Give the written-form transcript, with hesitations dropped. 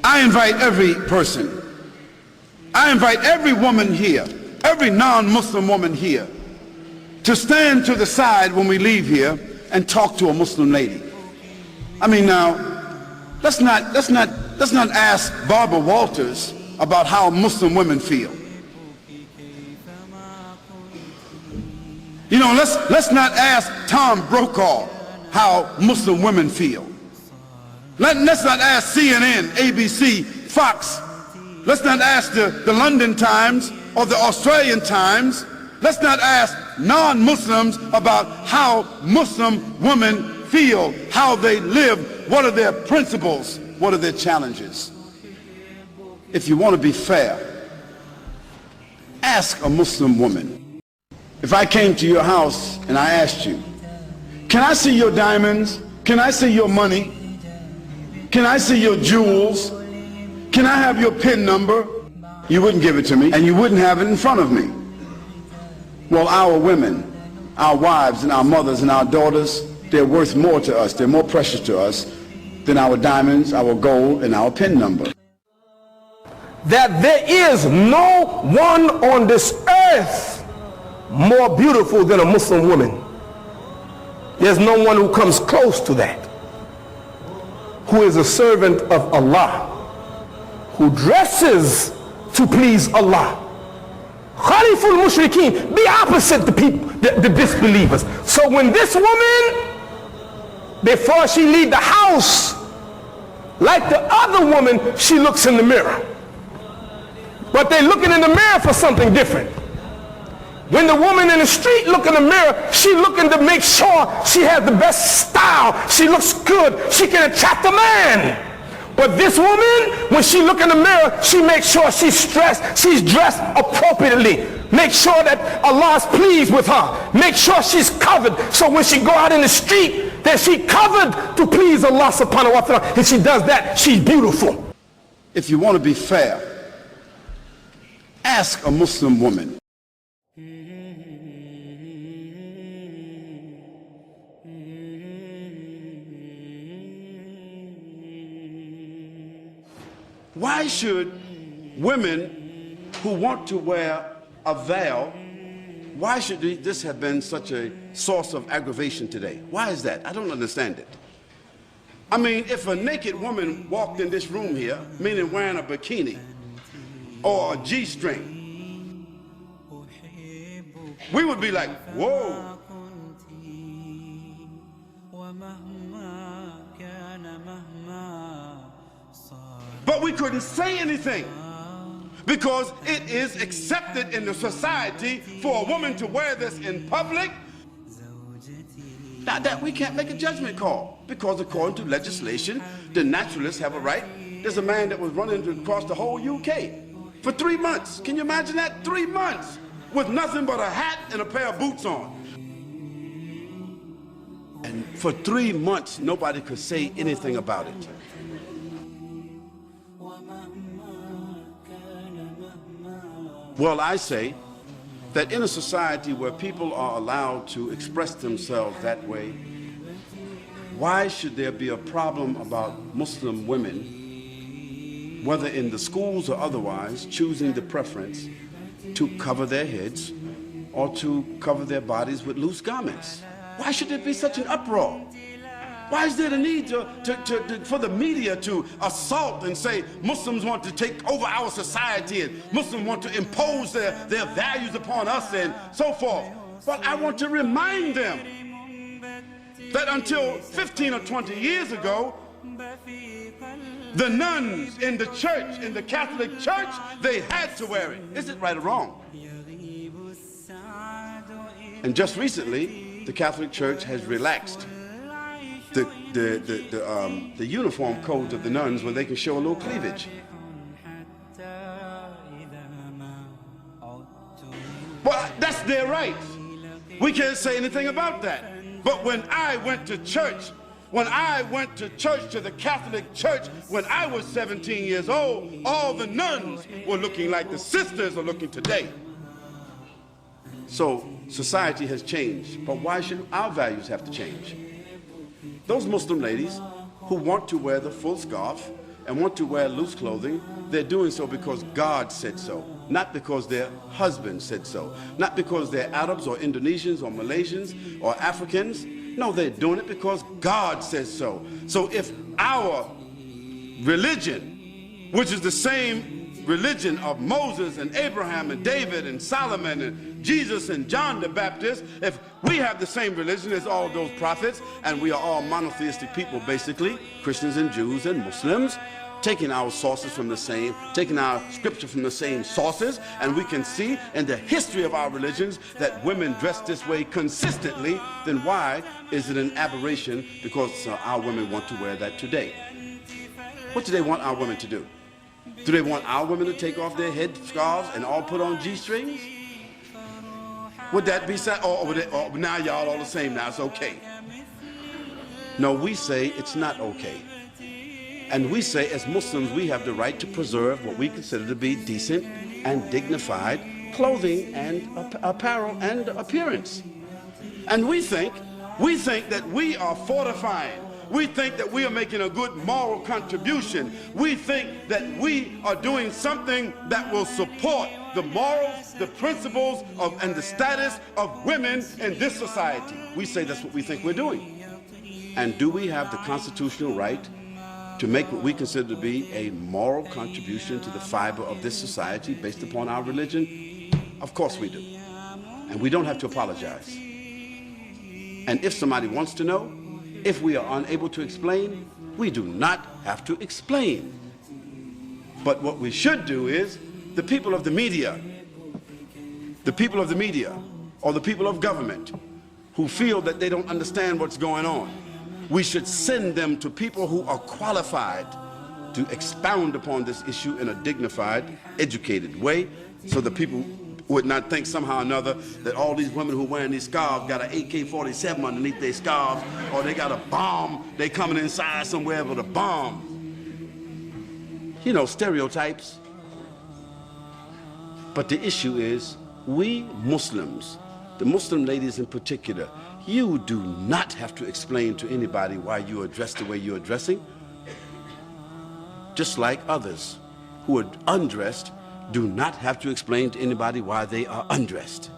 I invite every person, I invite every woman here, every non-Muslim woman here, to stand to the side when we leave here and talk to a Muslim lady. I mean, now, let's not ask Barbara Walters about how Muslim women feel. You know, let's not ask Tom Brokaw how Muslim women feel. Let's not ask CNN, ABC, Fox. Let's not ask the London Times or the Australian Times. Let's not ask non-Muslims about how Muslim women feel, how they live, what are their principles, what are their challenges. If you want to be fair, ask a Muslim woman. If I came to your house and I asked you, can I see your diamonds? Can I see your money? Can I see your jewels? Can I have your PIN number? You wouldn't give it to me, and you wouldn't have it in front of me. Well, our women, our wives and our mothers and our daughters, they're worth more to us, they're more precious to us than our diamonds, our gold, and our PIN number. That there is no one on this earth more beautiful than a Muslim woman. There's no one who comes close to that, who is a servant of Allah, who dresses to please Allah. Khaliful Mushrikeen, be opposite the people, the disbelievers. So when this woman, before she leave the house, like the other woman, she looks in the mirror. But they're looking in the mirror for something different. When the woman in the street look in the mirror, she looking to make sure she has the best style, she looks good, she can attract a man. But this woman, when she look in the mirror, she makes sure she's dressed appropriately. Make sure that Allah is pleased with her. Make sure she's covered. So when she go out in the street, that she covered to please Allah subhanahu wa ta'ala. And she does that, she's beautiful. If you want to be fair, ask a Muslim woman. Why should women who want to wear a veil, why should this have been such a source of aggravation today? Why is that? I don't understand it. I mean, if a naked woman walked in this room here, meaning wearing a bikini or a G-string, we would be like, whoa. But we couldn't say anything because it is accepted in the society for a woman to wear this in public. Now that we can't make a judgment call because according to legislation, the naturalists have a right. There's a man that was running across the whole UK for 3 months. Can you imagine that? 3 months with nothing but a hat and a pair of boots on. And for 3 months, nobody could say anything about it. Well, I say that in a society where people are allowed to express themselves that way, why should there be a problem about Muslim women, whether in the schools or otherwise, choosing the preference to cover their heads or to cover their bodies with loose garments? Why should there be such an uproar? Why is there the need for the media to assault and say Muslims want to take over our society and Muslims want to impose their values upon us and so forth? But I want to remind them that until 15 or 20 years ago, the nuns in the church, in the Catholic Church, they had to wear it. Is it right or wrong? And just recently, the Catholic Church has relaxed the uniform codes of the nuns where they can show a little cleavage. Well, that's their right. We can't say anything about that. But when I went to church, to the Catholic Church, when I was 17 years old, all the nuns were looking like the sisters are looking today. So society has changed, but why should our values have to change? Those Muslim ladies who want to wear the full scarf, and want to wear loose clothing, they're doing so because God said so, not because their husband said so, not because they're Arabs or Indonesians or Malaysians or Africans. No, they're doing it because God says so. So if our religion, which is the same religion of Moses and Abraham and David and Solomon and Jesus and John the Baptist, if we have the same religion as all those prophets, and we are all monotheistic people basically, Christians and Jews and Muslims, taking our sources from the same, taking our scripture from the same sources, and we can see in the history of our religions that women dress this way consistently, then why is it an aberration because our women want to wear that today? What do they want our women to do? Do they want our women to take off their head scarves and all put on G-strings? Would that be sad? Or now y'all all the same, now it's okay. No, we say it's not okay. And we say as Muslims we have the right to preserve what we consider to be decent and dignified clothing and apparel and appearance. And we think that we are fortifying. We think that we are making a good moral contribution. We think that we are doing something that will support the morals, the principles and the status of women in this society. We say that's what we think we're doing. And do we have the constitutional right to make what we consider to be a moral contribution to the fiber of this society based upon our religion? Of course we do. And we don't have to apologize. And if somebody wants to know, if we are unable to explain, we do not have to explain. But what we should do is, the people of the media, or the people of government who feel that they don't understand what's going on, we should send them to people who are qualified to expound upon this issue in a dignified, educated way, so that people would not think somehow or another that all these women who are wearing these scarves got an AK-47 underneath their scarves, or they got a bomb, they coming inside somewhere with a bomb. You know, stereotypes. But the issue is, we Muslims, the Muslim ladies in particular, you do not have to explain to anybody why you are dressed the way you are dressing. Just like others who are undressed do not have to explain to anybody why they are undressed.